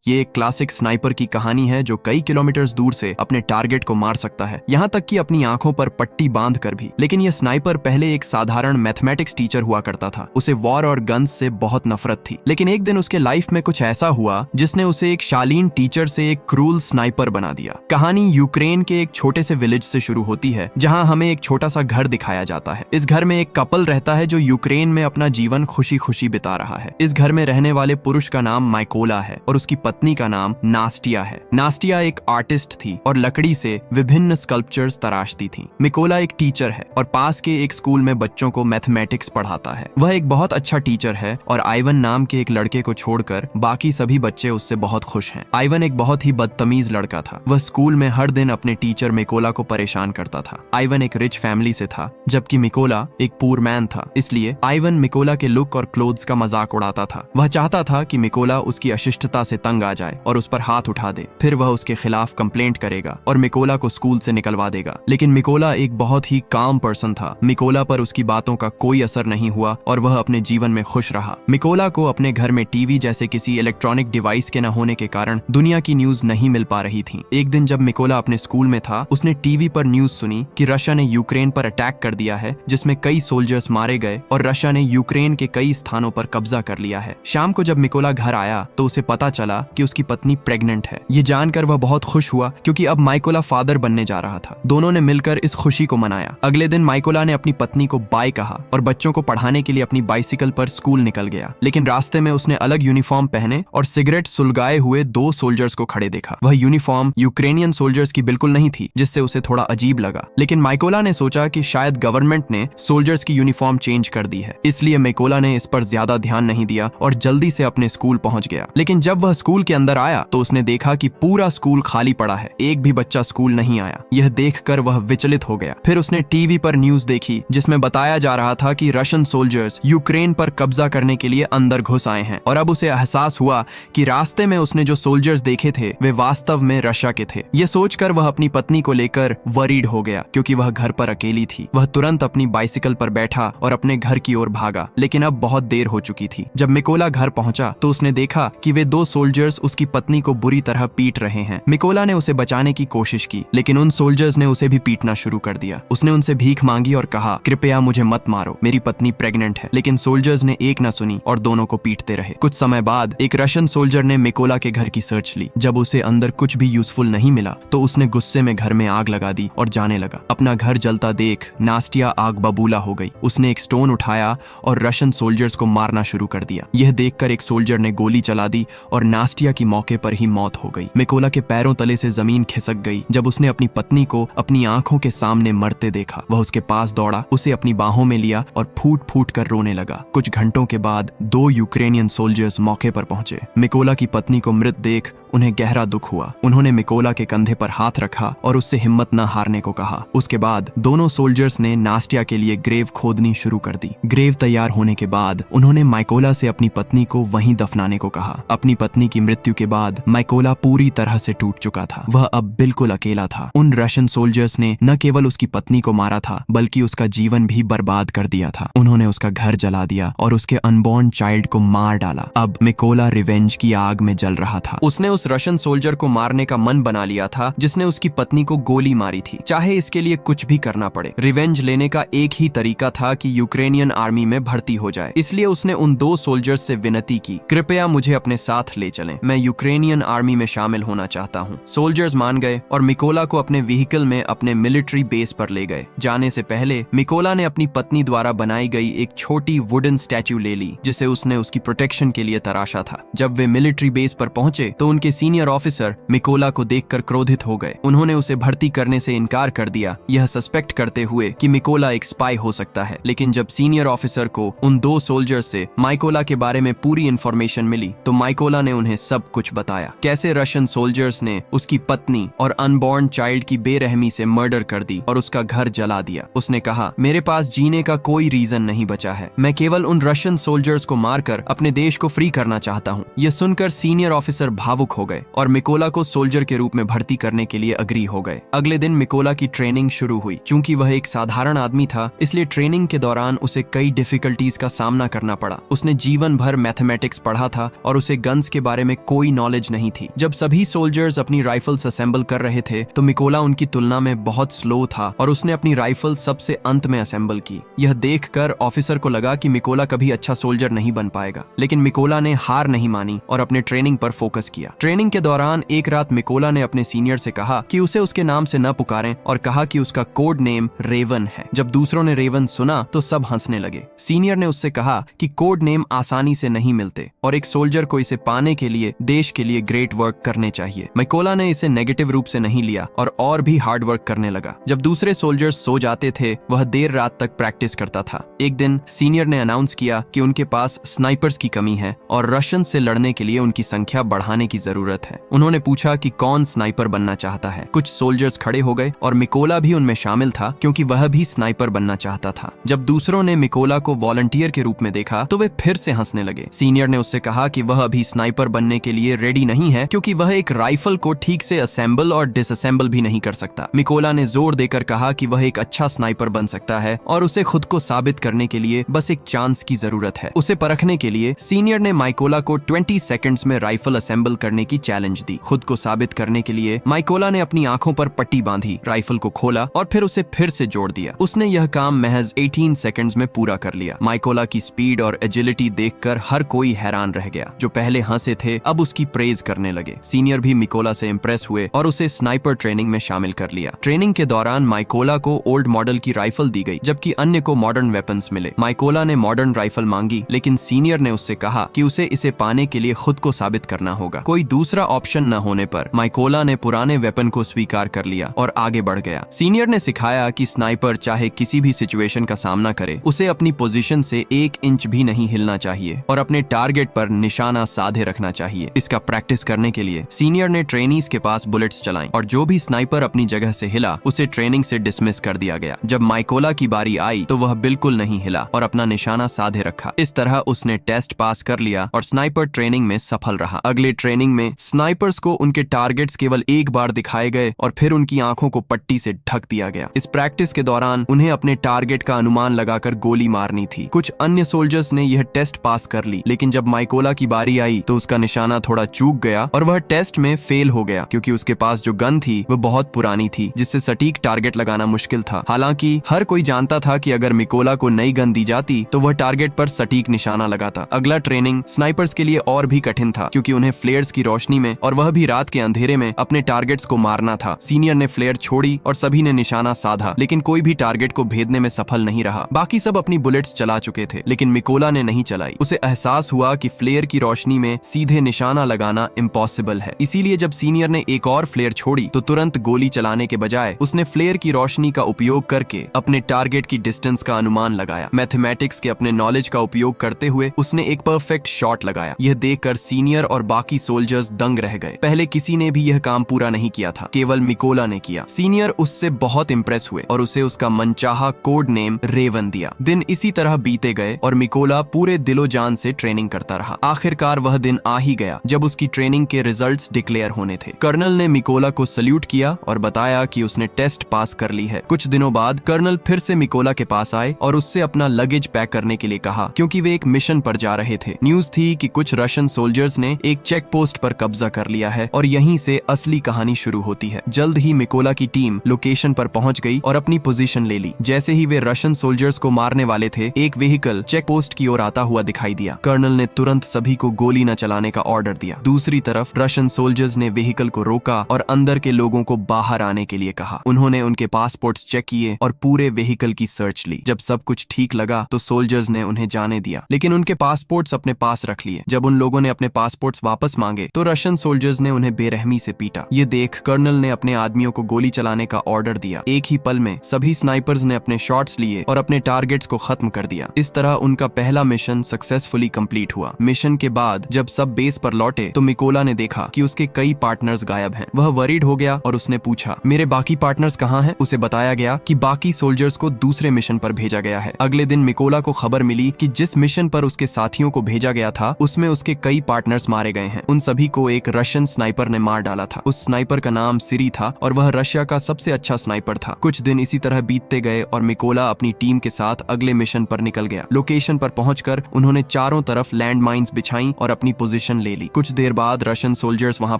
ये एक classic sniper की कहानी है जो कई किलोमीटर दूर से अपने टारगेट को मार सकता है, यहाँ तक कि अपनी आंखों पर पट्टी बांध कर भी। लेकिन ये स्नाइपर पहले एक साधारण मैथमेटिक्स टीचर हुआ करता था। उसे वॉर और गन्स से बहुत नफरत थी। लेकिन एक दिन उसके लाइफ में कुछ ऐसा हुआ जिसने उसे एक शालीन टीचर से एक क्रूल स्नाइपर बना दिया। कहानी यूक्रेन के एक छोटे से विलेज से शुरू होती है, जहाँ हमें एक छोटा सा घर दिखाया जाता है। इस घर में एक कपल रहता है जो यूक्रेन में अपना जीवन खुशी खुशी बिता रहा है। इस घर में रहने वाले पुरुष का नाम माइकोला है और उसकी पत्नी का नाम नास्टिया है। नास्टिया एक आर्टिस्ट थी और लकड़ी से विभिन्न स्कल्पचर्स तराशती थी। मिकोला एक टीचर है और पास के एक स्कूल में बच्चों को मैथमेटिक्स पढ़ाता है। वह एक बहुत अच्छा टीचर है और आइवन नाम के एक लड़के को छोड़कर बाकी सभी बच्चे उससे बहुत खुश हैं। आइवन एक बहुत ही बदतमीज लड़का था। वह स्कूल में हर दिन अपने टीचर मिकोला को परेशान करता था। आइवन एक रिच फैमिली से था, जबकि मिकोला एक पुअर मैन था। इसलिए आइवन मिकोला के लुक और क्लोथ्स का मजाक उड़ाता था। वह चाहता था कि मिकोला उसकी अशिष्टता से तंग आ जाए और उस पर हाथ उठा दे। फिर वह उसके खिलाफ कंप्लेंट करेगा और मिकोला को स्कूल से निकलवा देगा। लेकिन मिकोला एक बहुत ही काम पर्सन था। मिकोला पर उसकी बातों का कोई असर नहीं हुआ और वह अपने जीवन में खुश रहा। मिकोला को अपने घर में टीवी जैसे किसी इलेक्ट्रॉनिक डिवाइस के न होने के कारण दुनिया की न्यूज नहीं मिल पा रही थी। एक दिन जब मिकोला अपने स्कूल में था, उसने टीवी पर न्यूज सुनी कि रशिया ने यूक्रेन पर अटैक कर दिया है, जिसमें कई सोल्जर्स मारे गए और रशिया ने यूक्रेन के कई स्थानों पर कब्जा कर लिया है। शाम को जब मिकोला घर आया तो उसे पता चला कि उसकी पत्नी प्रेग्नेंट है। ये जानकर वह बहुत खुश हुआ क्योंकि अब माइकोला फादर बनने जा रहा था। दोनों ने मिलकर इस खुशी को मनाया। अगले दिन माइकोला ने अपनी पत्नी को बाय कहा और बच्चों को पढ़ाने के लिए अपनी बाइसिकल पर स्कूल निकल गया। लेकिन रास्ते में उसने अलग यूनिफॉर्म पहने और सिगरेट सुलगाए हुए दो सोल्जर्स को खड़े देखा। वह यूनिफॉर्म यूक्रेनियन सोल्जर्स की बिल्कुल नहीं थी, जिससे उसे थोड़ा अजीब लगा। लेकिन माइकोला ने सोचा कि शायद गवर्नमेंट ने सोल्जर्स की यूनिफॉर्म चेंज कर दी है, इसलिए मिकोला ने इस पर ज्यादा ध्यान नहीं दिया और जल्दी से अपने स्कूल पहुंच गया। लेकिन जब वह स्कूल के अंदर आया तो उसने देखा कि पूरा स्कूल खाली पड़ा है, एक भी बच्चा स्कूल नहीं आया। यह देखकर वह विचलित हो गया। फिर उसने टीवी पर न्यूज देखी जिसमें बताया जा रहा था कि रशियन सोल्जर्स यूक्रेन पर कब्जा करने के लिए अंदर घुस आए हैं। और अब उसे एहसास हुआ कि रास्ते में उसने जो सोल्जर्स देखे थे वे वास्तव में रशिया के थे। यह सोचकर वह अपनी पत्नी को लेकर वरीड हो गया क्योंकि वह घर पर अकेली थी। वह तुरंत अपनी बाइसिकल पर बैठा और अपने घर की ओर भागा। लेकिन अब बहुत देर हो चुकी थी। जब मिकोला घर पहुंचा तो उसने देखा कि वे दो सोल्जर्स उसकी पत्नी को बुरी तरह पीट रहे हैं। मिकोला ने उसे बचाने की कोशिश की, लेकिन उन सोल्जर्स ने उसे भी पीटना शुरू कर दिया। उसने उनसे भीख मांगी और कहा, कृपया मुझे मत मारो, मेरी पत्नी प्रेग्नेंट है। लेकिन सोल्जर्स ने एक न सुनी और दोनों को पीटते रहे। कुछ समय बाद एक रशियन सोल्जर ने मिकोला के घर की सर्च ली। जब उसे अंदर कुछ भी यूजफुल नहीं मिला तो उसने गुस्से में घर में आग लगा दी और जाने लगा। अपना घर जलता देख नास्टिया आग बबूला हो गई। उसने एक स्टोन उठाया और रशियन सोल्जर्स को मारना शुरू कर दिया। यह देखकर एक सोल्जर ने गोली चला दी और नास्टिया की मौके पर ही मौत हो गई। मिकोला के पैरों तले से जमीन खिसक गई जब उसने अपनी पत्नी को अपनी आंखों के सामने मरते देखा। वह उसके पास दौड़ा, उसे अपनी बाहों में लिया और फूट फूट कर रोने लगा। कुछ घंटों के बाद दो यूक्रेनियन सोल्जर्स मौके पर पहुंचे। मिकोला की पत्नी को मृत देख उन्हें गहरा दुख हुआ। उन्होंने मिकोला के कंधे पर हाथ रखा और उससे हिम्मत न हारने को कहा। उसके बाद दोनों सोल्जर्स ने नास्टिया के लिए ग्रेव खोदनी शुरू कर दी। ग्रेव तैयार होने के बाद उन्होंने माइकोला से अपनी पत्नी को वहीं दफनाने को कहा। अपनी पत्नी की मृत्यु के बाद माइकोला पूरी तरह से टूट चुका था। वह अब बिल्कुल अकेला था। उन रशियन सोल्जर्स ने न केवल उसकी पत्नी को मारा था बल्कि उसका जीवन भी बर्बाद कर दिया था। उन्होंने उसका घर जला दिया और उसके अनबॉर्न चाइल्ड को मार डाला। अब मिकोला रिवेंज की आग में जल रहा था। उसने उस रशियन सोल्जर को मारने का मन बना लिया था जिसने उसकी पत्नी को गोली मारी थी, चाहे इसके लिए कुछ भी करना पड़े। रिवेंज लेने का एक ही तरीका था कि यूक्रेनियन आर्मी में भर्ती हो जाए। इसलिए उसने उन दो सोल्जर्स से विनती की, कृपया मुझे अपने साथ ले चलें, मैं यूक्रेनियन आर्मी में शामिल होना चाहता हूँ। सोल्जर्स मान गए और मिकोला को अपने व्हीकल में अपने मिलिट्री बेस पर ले गए। जाने से पहले मिकोला ने अपनी पत्नी द्वारा बनाई गई एक छोटी वुडन स्टैच्यू ले ली जिसे उसने उसकी प्रोटेक्शन के लिए तराशा था। जब वे मिलिट्री बेस पर पहुंचे तो उनके सीनियर ऑफिसर मिकोला को देखकर क्रोधित हो गए। उन्होंने उसे भर्ती करने से इनकार कर दिया, यह सस्पेक्ट करते हुए कि मिकोला एक स्पाई हो सकता है। लेकिन जब सीनियर ऑफिसर को उन दो सोल्जर्स से माइकोला के बारे में पूरी इंफॉर्मेशन मिली तो माइकोला ने उन्हें सब कुछ बताया। कैसे रशियन सोल्जर्स ने उसकी पत्नी और अनबॉर्न चाइल्ड की बेरहमी से मर्डर कर दी और उसका घर जला दिया। उसने कहा, मेरे पास जीने का कोई रीजन नहीं बचा है, मैं केवल उन रशियन सोल्जर्स को मारकर अपने देश को फ्री करना चाहता हूँ। यह सुनकर सीनियर ऑफिसर भावुक हो गए और मिकोला को सोल्जर के रूप में भर्ती करने के लिए अग्री हो गए। अगले दिन मिकोला की ट्रेनिंग शुरू हुई। चूंकि वह एक साधारण आदमी था, इसलिए ट्रेनिंग के दौरान उसे कई डिफिकल्टीज का सामना करना पड़ा। उसने जीवन भर मैथमेटिक्स पढ़ा था और उसे गन्स के बारे में कोई नॉलेज नहीं थी। जब सभी सोल्जर्स अपनी राइफल्स असेंबल कर रहे थे तो मिकोला उनकी तुलना में बहुत स्लो था और उसने अपनी राइफल सबसे अंत में असेंबल की। यह देखकर ऑफिसर को लगा कि मिकोला कभी अच्छा सोल्जर नहीं बन पाएगा, लेकिन मिकोला ने हार नहीं मानी और अपने ट्रेनिंग पर फोकस किया। ट्रेनिंग के दौरान एक रात मिकोला ने अपने सीनियर से कहा कि उसे उसके नाम से न पुकारें और कहा कि उसका कोड नेम रेवन है। जब दूसरों ने रेवन सुना तो सब हंसने लगे। सीनियर ने उससे कहा कि कोड नेम आसानी से नहीं मिलते और एक सोल्जर को इसे पाने के लिए देश के लिए ग्रेट वर्क करने चाहिए। मिकोला ने इसे नेगेटिव रूप से नहीं लिया और भी हार्ड वर्क करने लगा। जब दूसरे सोल्जर्स सो जाते थे, वह देर रात तक प्रैक्टिस करता था। एक दिन सीनियर ने अनाउंस किया कि उनके पास स्नाइपर्स की कमी है और रशियन से लड़ने के लिए उनकी संख्या बढ़ाने की जरूरत है। उन्होंने पूछा कि कौन स्नाइपर बनना चाहता है। कुछ सोल्जर्स खड़े हो गए और मिकोला भी उनमें शामिल था, क्योंकि वह भी स्नाइपर बनना चाहता था। जब दूसरों ने मिकोला को वॉलंटियर के रूप में देखा तो वे फिर से हंसने लगे। सीनियर ने उससे कहा कि वह अभी स्नाइपर बनने के लिए रेडी नहीं है, क्योंकि वह एक राइफल को ठीक से असेंबल और डिसअसेंबल भी नहीं कर सकता। मिकोला ने जोर देकर कहा कि वह एक अच्छा स्नाइपर बन सकता है और उसे खुद को साबित करने के लिए बस एक चांस की जरूरत है। उसे परखने के लिए सीनियर ने मिकोला को 20 सेकंड्स में राइफल असेंबल करने की चैलेंज दी। खुद को साबित करने के लिए मिकोला ने अपनी आंखों पर पट्टी बांधी, राइफल को खोला और फिर उसे फिर से जोड़ दिया। उसने यह काम महज 18 सेकंड्स में पूरा कर लिया। मिकोला की स्पीड और एजिलिटी देखकर हर कोई हैरान रह गया। जो पहले हंसे थे अब उसकी प्रेज करने लगे। सीनियर भी मिकोला से इंप्रेस हुए और उसे स्नाइपर ट्रेनिंग में शामिल कर लिया। ट्रेनिंग के दौरान मिकोला को ओल्ड मॉडल की राइफल दी गई, जबकि अन्य को मॉडर्न वेपन्स मिले। मिकोला ने मॉडर्न राइफल मांगी, लेकिन सीनियर ने उससे कहा कि उसे इसे पाने के लिए खुद को साबित करना होगा। कोई दूसरा ऑप्शन न होने पर मिकोला ने पुराने वेपन को स्वीकार कर लिया और आगे बढ़ गया। सीनियर ने सिखाया कि स्नाइपर चाहे किसी भी सिचुएशन का सामना करे, उसे अपनी पोजीशन से 1 इंच भी नहीं हिलना चाहिए और अपने टारगेट पर निशाना साधे रखना चाहिए। इसका प्रैक्टिस करने के लिए सीनियर ने ट्रेनीज के पास बुलेट्स चलाई और जो भी स्नाइपर अपनी जगह से हिला उसे ट्रेनिंग से डिसमिस कर दिया गया। जब मिकोला की बारी आई तो वह बिल्कुल नहीं हिला और अपना निशाना साधे रखा। इस तरह उसने टेस्ट पास कर लिया और स्नाइपर ट्रेनिंग में सफल रहा। अगले ट्रेनिंग में स्नाइपर्स को उनके टारगेट्स केवल एक बार दिखाए गए और फिर उनकी आंखों को पट्टी से ढक दिया गया। इस प्रैक्टिस के दौरान उन्हें अपने टारगेट का अनुमान लगाकर गोली मारनी थी। कुछ अन्य सोल्जर्स ने यह टेस्ट पास कर ली, लेकिन जब मिकोला की बारी आई तो उसका निशाना थोड़ा चूक गया और वह टेस्ट में फेल हो गया, क्योंकि उसके पास जो गन थी वह बहुत पुरानी थी, जिससे सटीक टारगेट लगाना मुश्किल था। हालांकि हर कोई जानता था कि अगर मिकोला को नई गन दी जाती तो वह टारगेट पर सटीक निशाना लगाता। अगला ट्रेनिंग स्नाइपर्स के लिए और भी कठिन था, क्योंकि उन्हें फ्लेयर्स की रोशनी में और वह भी रात के अंधेरे में अपने टारगेट्स को मारना था। सीनियर ने फ्लेयर छोड़ी और सभी ने निशाना साधा, लेकिन कोई भी टारगेट को भेदने में सफल नहीं रहा। बाकी सब अपनी बुलेट्स चला चुके थे, लेकिन मिकोला ने नहीं चलाई। उसे एहसास हुआ कि फ्लेयर की रोशनी में सीधे निशाना लगाना इम्पॉसिबल है। इसीलिए जब सीनियर ने एक और फ्लेयर छोड़ी तो तुरंत गोली चलाने के बजाय उसने फ्लेयर की रोशनी का उपयोग करके अपने टारगेट की डिस्टेंस का अनुमान लगाया। मैथमेटिक्स के अपने नॉलेज का उपयोग करते हुए उसने एक परफेक्ट शॉट लगाया। यह देखकर सीनियर और बाकी सोल्जर्स दंग रह गए। पहले किसी ने भी यह काम पूरा नहीं किया था, केवल मिकोला ने किया। सीनियर उससे बहुत इंप्रेस हुए और उसे उसका मनचाहा कोड नेम रेवन दिया। दिन इसी तरह बीते गए और मिकोला पूरे दिलो जान से ट्रेनिंग करता रहा। आखिरकार वह दिन आ ही गया जब उसकी ट्रेनिंग के रिजल्ट्स डिक्लेयर होने थे। कर्नल ने मिकोला को सल्यूट किया और बताया कि उसने टेस्ट पास कर ली है। कुछ दिनों बाद कर्नल फिर से मिकोला के पास आए और उससे अपना लगेज पैक करने के लिए कहा, क्योंकि वे एक मिशन पर जा रहे थे। न्यूज थी कि कुछ रशियन सोल्जर्स ने एक चेक पोस्ट पर कब्जा कर लिया है और यहीं से असली कहानी शुरू होती है। जल्द ही मिकोला की टीम लोकेशन पर पहुंच गई और अपनी पोजीशन ले ली। जैसे ही वे रशियन सोल्जर्स को मारने वाले थे, एक व्हीकल चेक पोस्ट की ओर आता हुआ दिखाई दिया। कर्नल ने तुरंत सभी को गोली न चलाने का ऑर्डर दिया। दूसरी तरफ रशियन सोल्जर्स ने व्हीकल को रोका और अंदर के लोगों को बाहर आने के लिए कहा। उन्होंने उनके पासपोर्ट्स चेक किए और पूरे व्हीकल की सर्च ली। जब सब कुछ ठीक लगा तो सोल्जर्स ने उन्हें जाने दिया, लेकिन उनके पासपोर्ट्स अपने पास रख लिए। जब उन लोगों ने अपने पासपोर्ट्स वापस मांगे तो रशियन सोल्जर्स ने उन्हें बेरहमी से पीटा। ये देख कर्नल ने अपने आदमियों को गोली चलाने का ऑर्डर दिया। एक ही पल में सभी स्नाइपर्स ने अपने शॉट्स लिए और अपने टारगेट्स को खत्म कर दिया। इस तरह उनका पहला मिशन सक्सेसफुली कंप्लीट हुआ। मिशन के बाद जब सब बेस पर लौटे तो मिकोला ने देखा कि उसके कई पार्टनर्स गायब हैं। वह वरीड हो गया और उसने पूछा, मेरे बाकी पार्टनर्स कहाँ हैं? उसे बताया गया कि बाकी सोल्जर्स को दूसरे मिशन पर भेजा गया है। अगले दिन मिकोला को खबर मिली कि जिस मिशन पर उसके साथियों को भेजा गया था उसमें उसके कई पार्टनर्स मारे गए हैं। उन सभी सभी को एक रशियन स्नाइपर ने मार डाला था। उस स्नाइपर का नाम सिरी था और वह रशिया का सबसे अच्छा स्नाइपर था। कुछ दिन इसी तरह बीतते गए और मिकोला अपनी टीम के साथ अगले मिशन पर निकल गया। लोकेशन पर पहुंचकर उन्होंने चारों तरफ लैंड माइन्स बिछाई और अपनी पोजीशन ले ली। कुछ देर बाद रशियन सोल्जर्स वहां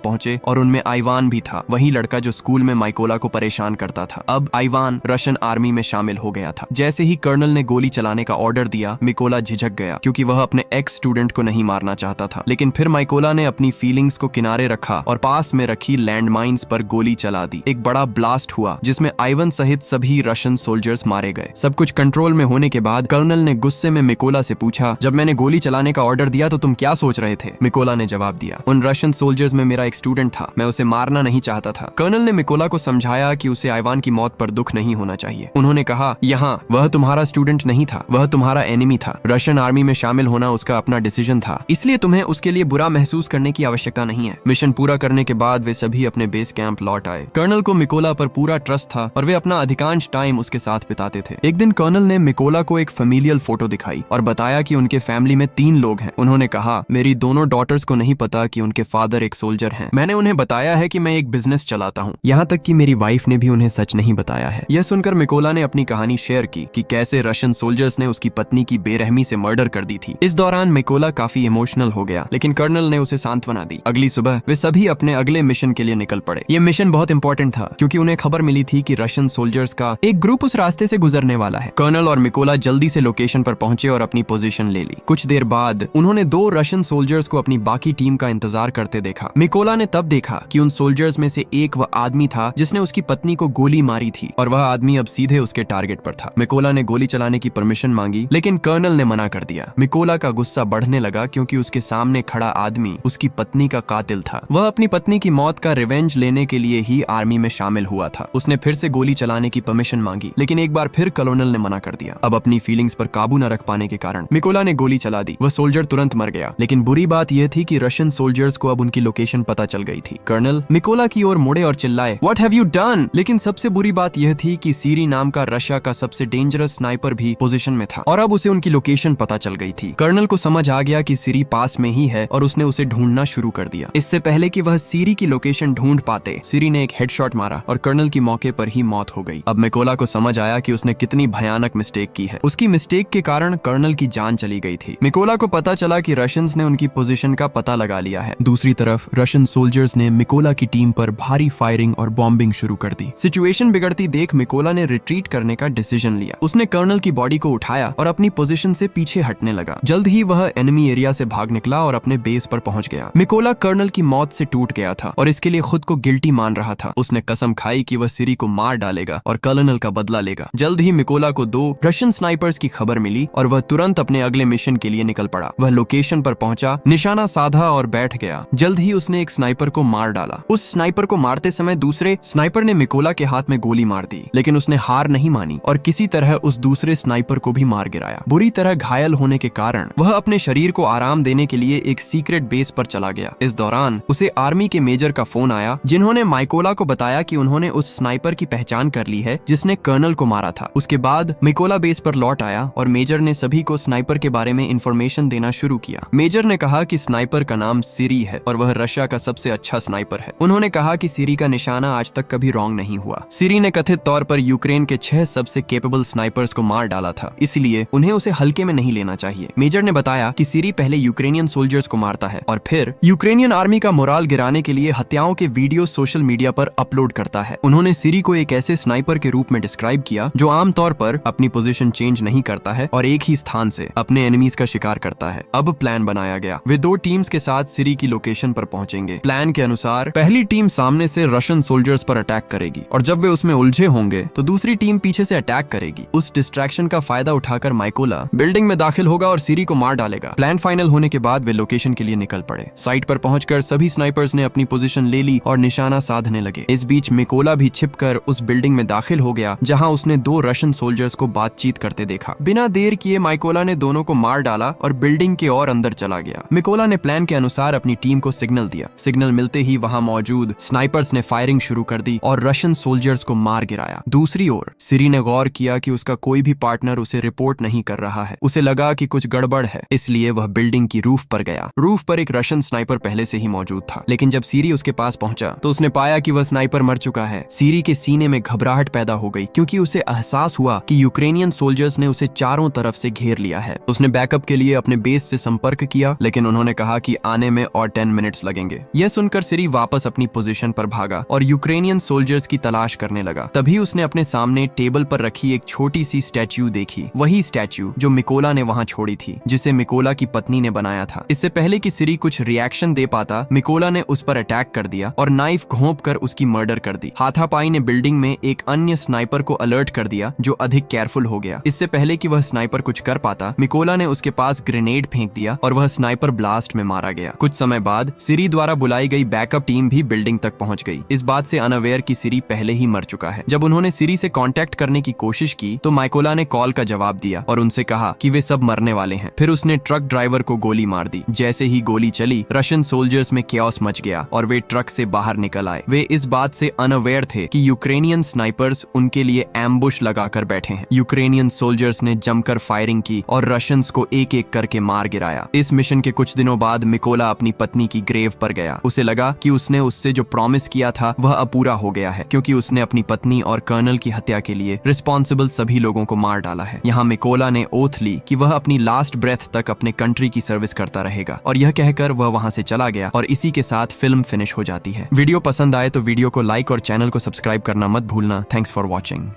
पहुंचे और उनमें आइवान भी था, वही लड़का जो स्कूल में माइकोला को परेशान करता था। अब आइवान रशियन आर्मी में शामिल हो गया था। जैसे ही कर्नल ने गोली चलाने का ऑर्डर दिया, मिकोला झिझक गया क्योंकि वह अपने एक्स स्टूडेंट को नहीं मारना चाहता था। लेकिन फिर माइकोला ने अपनी फीलिंग्स को किनारे रखा और पास में रखी लैंड माइन्स पर गोली चला दी। एक बड़ा ब्लास्ट हुआ जिसमें आइवन सहित सभी रशियन सोल्जर्स मारे गए। सब कुछ कंट्रोल में होने के बाद कर्नल ने गुस्से में मिकोला से पूछा, जब मैंने गोली चलाने का ऑर्डर दिया तो तुम क्या सोच रहे थे? मिकोला ने जवाब दिया, उन रशियन सोल्जर्स में मेरा एक स्टूडेंट था, मैं उसे मारना नहीं चाहता था। कर्नल ने मिकोला को समझाया कि उसे आइवान की मौत पर दुख नहीं होना चाहिए। उन्होंने कहा, यहाँ वह तुम्हारा स्टूडेंट नहीं था, वह तुम्हारा एनिमी था। रशियन आर्मी में शामिल होना उसका अपना डिसीजन था, इसलिए तुम्हें उसके लिए बुरा महसूस करने की आवश्यकता नहीं है। मिशन पूरा करने के बाद वे सभी अपने बेस कैंप लौट आए। कर्नल को मिकोला पर पूरा ट्रस्ट था और वे अपना अधिकांश टाइम उसके साथ बिताते थे। एक दिन कर्नल ने मिकोला को एक फेमिलियल फोटो दिखाई और बताया कि उनके फैमिली में 3 लोग हैं। उन्होंने कहा, मेरी दोनों डॉटर्स को नहीं पता कि उनके फादर एक सोल्जर हैं। मैंने उन्हें बताया है कि मैं एक बिजनेस चलाता हूँ, यहाँ तक कि मेरी वाइफ ने भी उन्हें सच नहीं बताया है। यह सुनकर मिकोला ने अपनी कहानी शेयर की कि कैसे रशियन सोल्जर्स ने उसकी पत्नी की बेरहमी से मर्डर कर दी थी। इस दौरान मिकोला काफी इमोशनल हो गया, लेकिन कर्नल ने उसे सांत्वना दी। अगली सुबह वे सभी अपने अगले मिशन के लिए निकल पड़े। ये मिशन बहुत इंपॉर्टेंट था क्योंकि उन्हें खबर मिली थी कि रशियन सोल्जर्स का एक ग्रुप उस रास्ते से गुजरने वाला है। कर्नल और मिकोला जल्दी से लोकेशन पर पहुंचे और अपनी पोजीशन ले ली। कुछ देर बाद उन्होंने 2 रशियन सोल्जर्स को अपनी बाकी टीम का इंतजार करते देखा। मिकोला ने तब देखा कि उन सोल्जर्स में से एक वह आदमी था जिसने उसकी पत्नी को गोली मारी थी और वह आदमी अब सीधे उसके टारगेट पर था। मिकोला ने गोली चलाने की परमिशन मांगी, लेकिन कर्नल ने मना कर दिया। मिकोला का गुस्सा बढ़ने लगा क्योंकि उसके सामने खड़ा आदमी उसकी पत्नी का कातिल था। वह अपनी पत्नी की मौत का रिवेंज लेने के लिए ही आर्मी में शामिल हुआ था। उसने फिर से गोली चलाने की परमिशन मांगी, लेकिन एक बार फिर कर्नल ने मना कर दिया। अब अपनी फीलिंग्स पर काबू न रख पाने के कारण मिकोला ने गोली चला दी। वह सोल्जर तुरंत मर गया, लेकिन बुरी बात यह थी कि रशियन सोल्जर्स को अब उनकी लोकेशन पता चल गई थी। कर्नल मिकोला की ओर मुड़े और चिल्लाए, व्हाट हैव यू डन? लेकिन सबसे बुरी बात यह थी कि सीरी नाम का रशिया का सबसे डेंजरस स्नाइपर भी पोजीशन में था और अब उसे उनकी लोकेशन पता चल गई थी। कर्नल को समझ आ गया कि सीरी पास में ही है और उसने उसे ढूंढना शुरू कर दिया। इससे पहले कि वह सीरी की लोकेशन ढूंढ पाते, सीरी ने एक हेडशॉट मारा और कर्नल की मौके पर ही मौत हो गई। अब मिकोला को समझ आया कि उसने कितनी भयानक मिस्टेक की है। उसकी मिस्टेक के कारण कर्नल की जान चली गई थी। मिकोला को पता चला कि रशियंस ने उनकी पोजीशन का पता लगा लिया है। दूसरी तरफ रशियन सोल्जर्स ने मिकोला की टीम पर भारी फायरिंग और बॉम्बिंग शुरू कर दी। सिचुएशन बिगड़ती देख मिकोला ने रिट्रीट करने का डिसीजन लिया। उसने कर्नल की बॉडी को उठाया और अपनी पोजीशन से पीछे हटने लगा। जल्द ही वह एनिमी एरिया से भाग निकला और अपने बेस पर पहुंच गया। मिकोला कर्नल की मौत से टूट गया था और इसके लिए खुद को गिल्टी मान रहा था। उसने कसम खाई कि वह सीरी को मार डालेगा और कर्नल का बदला लेगा। जल्द ही मिकोला को 2 रशियन स्नाइपर्स की खबर मिली और वह तुरंत अपने अगले मिशन के लिए निकल पड़ा। वह लोकेशन पर पहुंचा, निशाना साधा और बैठ गया। जल्द ही उसने एक स्नाइपर को मार डाला। उस स्नाइपर को मारते समय दूसरे स्नाइपर ने मिकोला के हाथ में गोली मार दी, लेकिन उसने हार नहीं मानी और किसी तरह उस दूसरे स्नाइपर को भी मार गिराया। बुरी तरह घायल होने के कारण वह अपने शरीर को आराम देने के लिए एक सीक्रेट बेस पर चला गया। इस दौरान उसे आर्मी के मेजर का फोन आया, जिन्होंने मिकोला को बताया कि उन्होंने उस स्नाइपर की पहचान कर ली है जिसने कर्नल को मारा था। उसके बाद मिकोला बेस पर लौट आया और मेजर ने सभी को स्नाइपर के बारे में इंफॉर्मेशन देना शुरू किया। मेजर ने कहा कि स्नाइपर का नाम सीरी है और वह रशिया का सबसे अच्छा स्नाइपर है। उन्होंने कहा कि सीरी का निशाना आज तक कभी रॉन्ग नहीं हुआ। सीरी ने कथित तौर पर यूक्रेन के 6 सबसे केपेबल स्नाइपर्स को मार डाला था, इसलिए उन्हें उसे हल्के में नहीं लेना चाहिए। मेजर ने बताया कि सीरी पहले यूक्रेनियन सोल्जर्स को मारता है और फिर यूक्रेनियन आर्मी का मोराल गिराने के लिए हत्याओं के वीडियो सोशल मीडिया पर अपलोड करता है। उन्होंने सीरी को एक ऐसे स्नाइपर के रूप में डिस्क्राइब किया जो आमतौर पर अपनी पोजीशन चेंज नहीं करता है और एक ही स्थान से अपने एनिमीज का शिकार करता है। अब प्लान बनाया गया। वे 2 टीम्स के साथ सीरी की लोकेशन पर पहुंचेंगे। प्लान के अनुसार पहली टीम सामने से रशियन सोल्जर्स पर अटैक करेगी और जब वे उसमें उलझे होंगे तो दूसरी टीम पीछे से अटैक करेगी। उस डिस्ट्रैक्शन का फायदा उठाकर मिकोला बिल्डिंग में दाखिल होगा और सीरी को मार डालेगा। प्लान फाइनल होने के बाद वे लोकेशन के लिए निकल पड़े। साइट पर पहुंचकर सभी स्नाइपर्स ने अपनी पोजीशन ले ली और निशाना साधने लगे। इस बीच मिकोला भी छिपकर उस बिल्डिंग में दाखिल हो गया जहां उसने 2 रशियन सोल्जर्स को बातचीत करते देखा। बिना देर किए मिकोला ने दोनों को मार डाला और बिल्डिंग के और अंदर चला गया। मिकोला ने प्लान के अनुसार अपनी टीम को सिग्नल दिया। सिग्नल मिलते ही वहां मौजूद स्नाइपर्स ने फायरिंग शुरू कर दी और रशियन सोल्जर्स को मार गिराया। दूसरी ओर सीरी ने गौर किया कि उसका कोई भी पार्टनर उसे रिपोर्ट नहीं कर रहा है। उसे लगा कि कुछ गड़बड़ है, इसलिए वह बिल्डिंग की रूफ पर गया। रूफ पर एक रशियन स्नाइपर स्नाइपर पहले से ही मौजूद था। लेकिन जब सीरी उसके पास पहुंचा तो उसने पाया कि वह स्नाइपर मर चुका है। सीरी के सीने में घबराहट पैदा हो गई क्योंकि उसे एहसास हुआ कि यूक्रेनियन सोल्जर्स ने उसे चारों तरफ से घेर लिया है। उसने बैकअप के लिए अपने बेस से संपर्क किया, लेकिन उन्होंने कहा कि आने में और 10 मिनट्स लगेंगे। यह सुनकर सीरी वापस अपनी पोजीशन पर भागा और यूक्रेनियन सोल्जर्स की तलाश करने लगा। तभी उसने अपने सामने टेबल पर रखी एक छोटी सी स्टैच्यू देखी, वही स्टैच्यू जो मिकोला ने वहां छोड़ी थी, जिसे मिकोला की पत्नी ने बनाया था। इससे पहले कि सीरी कुछ रिएक्शन दे पाता, मिकोला ने उस पर अटैक कर दिया और नाइफ घोंपकर उसकी मर्डर कर दी। हाथापाई ने बिल्डिंग में एक अन्य स्नाइपर को अलर्ट कर दिया जो अधिक केयरफुल हो गया। इससे पहले कि वह स्नाइपर कुछ कर पाता, मिकोला ने उसके पास ग्रेनेड फेंक दिया और वह स्नाइपर ब्लास्ट में मारा गया। कुछ समय बाद सीरी द्वारा बुलाई गई बैकअप टीम भी बिल्डिंग तक पहुंच गई, इस बात से अनअवेयर कि सीरी पहले ही मर चुका है। जब उन्होंने सीरी से कांटेक्ट करने की कोशिश की तो माइकोला ने कॉल का जवाब दिया और उनसे कहा कि वे सब मरने वाले हैं। फिर उसने ट्रक ड्राइवर को गोली मार दी। जैसे ही गोली चली, रशियन सोल्जर्स में केओस मच गया और वे ट्रक से बाहर निकल आए। वे इस बात से अनअवेयर थे कि यूक्रेनियन स्नाइपर्स उनके लिए एम्बुश लगाकर बैठे हैं। यूक्रेनियन सोल्जर्स ने जमकर फायरिंग की और रशियंस को एक एक करके मार गिराया। इस मिशन के कुछ दिनों बाद मिकोला अपनी पत्नी की ग्रेव पर गया। उसे लगा कि उसने उससे जो प्रॉमिस किया था वह अपूरा हो गया है, क्योंकि उसने अपनी पत्नी और कर्नल की हत्या के लिए रिस्पॉन्सिबल सभी लोगों को मार डाला है। यहाँ मिकोला ने ओथ ली कि वह अपनी लास्ट ब्रेथ तक अपने कंट्री की सर्विस करता रहेगा, और यह कहकर वह वहां से चला गया और इसी के साथ फिल्म फिनिश हो जाती है। वीडियो पसंद आए तो वीडियो को लाइक और चैनल को सब्सक्राइब करना मत भूलना। Thanks for watching.